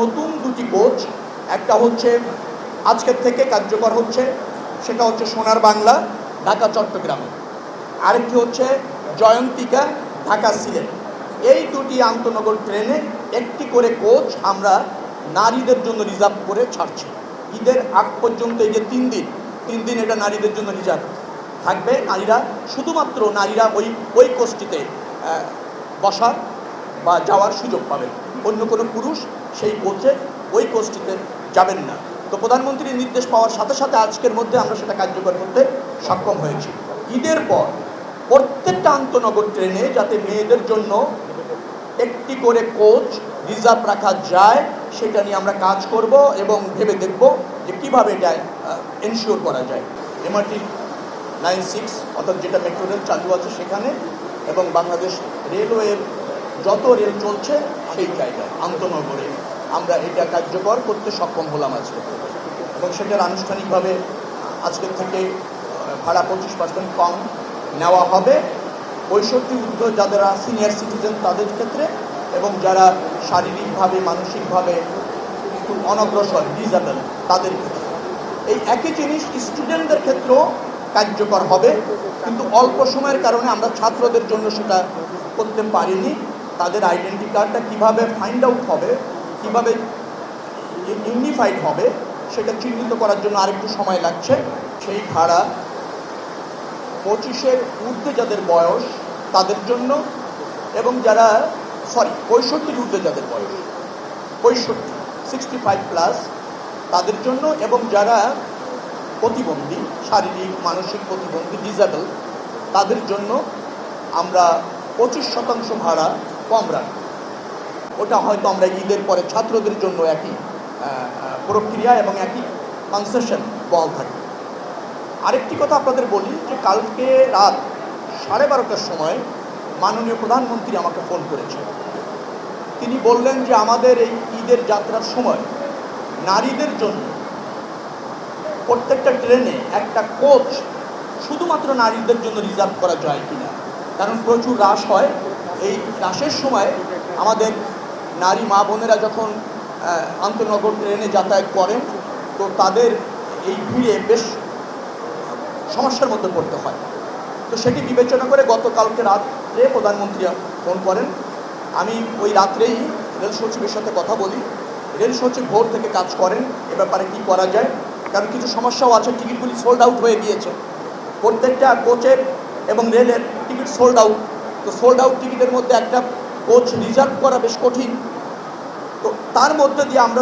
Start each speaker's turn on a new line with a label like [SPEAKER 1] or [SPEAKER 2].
[SPEAKER 1] নতুন দুটি কোচ, একটা হচ্ছে আজকের থেকে কার্যকর হচ্ছে, সেটা হচ্ছে সোনার বাংলা ঢাকা চট্টগ্রামে, আরেকটি হচ্ছে জয়ন্তিকা ঢাকা সিলেট। এই দুটি আন্তনগর ট্রেনে একটি করে কোচ আমরা নারীদের জন্য রিজার্ভ করে ছাড়ছি। ঈদের আগ পর্যন্ত এই যে 3 দিন এটা নারীদের জন্য রিজার্ভ থাকবে। নারীরা শুধুমাত্র নারীরা ওই কোচটিতে বসার বা যাওয়ার সুযোগ পাবেন, অন্য কোনো পুরুষ সেই কোচে ওই কোচটিতে যাবেন না। তো প্রধানমন্ত্রীর নির্দেশ পাওয়ার সাথে সাথে আজকের মধ্যে আমরা সেটা কার্যকর করতে সক্ষম হয়েছি। ঈদের পর প্রত্যেকটা আন্তনগর ট্রেনে যাতে মেয়েদের জন্য একটি করে কোচ রিজার্ভ রাখা যায় সেটা নিয়ে আমরা কাজ করব এবং ভেবে দেখব যে কীভাবে এটা এনশিওর করা যায়। MRT লাইন 6 অর্থাৎ যেটা মেট্রো রেল চালু আছে সেখানে, এবং বাংলাদেশ রেলওয়ের যত রেল চলছে সেই জায়গায় আন্তনগরে আমরা এটা কার্যকর করতে সক্ষম হলাম আজকে, এবং সেটার আনুষ্ঠানিকভাবে আজকের থেকে ভাড়া 25% কম নেওয়া হবে 65 ঊর্ধ্ব যারা সিনিয়র সিটিজেন তাদের ক্ষেত্রে, এবং যারা শারীরিকভাবে মানসিকভাবে একটু অনগ্রসর ডিসেবল তাদের ক্ষেত্রে। এই একই জিনিস স্টুডেন্টদের ক্ষেত্রেও কার্যকর হবে, কিন্তু অল্প সময়ের কারণে আমরা ছাত্রদের জন্য সেটা করতে পারিনি। তাদের আইডেন্টি কার্ডটা কীভাবে ফাইন্ড আউট হবে, কীভাবে ইউনিফাইড হবে সেটা চিহ্নিত করার জন্য আরেকটু সময় লাগছে। সেই ভাড়া 25-এর ঊর্ধ্বে যাদের বয়স তাদের জন্য, এবং যারা 65-র ঊর্ধ্বে যাদের বয়স 65 তাদের জন্য, এবং যারা প্রতিবন্ধী শারীরিক মানসিক প্রতিবন্ধী ডিসেবল তাদের জন্য আমরা 25% ভাড়া কম রাখব। ওটা হয়তো আমরা ঈদের পরে ছাত্রদের জন্য একই প্রক্রিয়া এবং একই কনসেশন বল থাকে। আরেকটি কথা আপনাদের বলি যে কালকে রাত 12:30টার সময় মাননীয় প্রধানমন্ত্রী আমাকে ফোন করেছেন। তিনি বললেন যে আমাদের এই ঈদের যাত্রার সময় নারীদের জন্য প্রত্যেকটা ট্রেনে একটা কোচ শুধুমাত্র নারীদের জন্য রিজার্ভ করা যায় কিনা, কারণ প্রচুর রাশ হয়। এই রাশের সময় আমাদের নারী মা বোনেরা যখন আন্তনগর ট্রেনে যাতায়াত করেন তো তাদের এই ভিড়ে বেশ সমস্যার মধ্যে পড়তে হয়। তো সেটি বিবেচনা করে গতকালকে রাত্রে প্রধানমন্ত্রী ফোন করেন। আমি ওই রাত্রেই রেল সচিবের সাথে কথা বলি। রেল সচিব ভোর থেকে কাজ করেন এ ব্যাপারে কী করা যায়, কারণ কিছু সমস্যাও আছে। টিকিটগুলি সোল্ড আউট হয়ে গিয়েছে, প্রত্যেকটা কোচের এবং রেলের টিকিট সোল্ড আউট। তো সোল্ড আউট টিকিটের মধ্যে একটা কোচ রিজার্ভ করা বেশ কঠিন। তো তার মধ্যে দিয়ে আমরা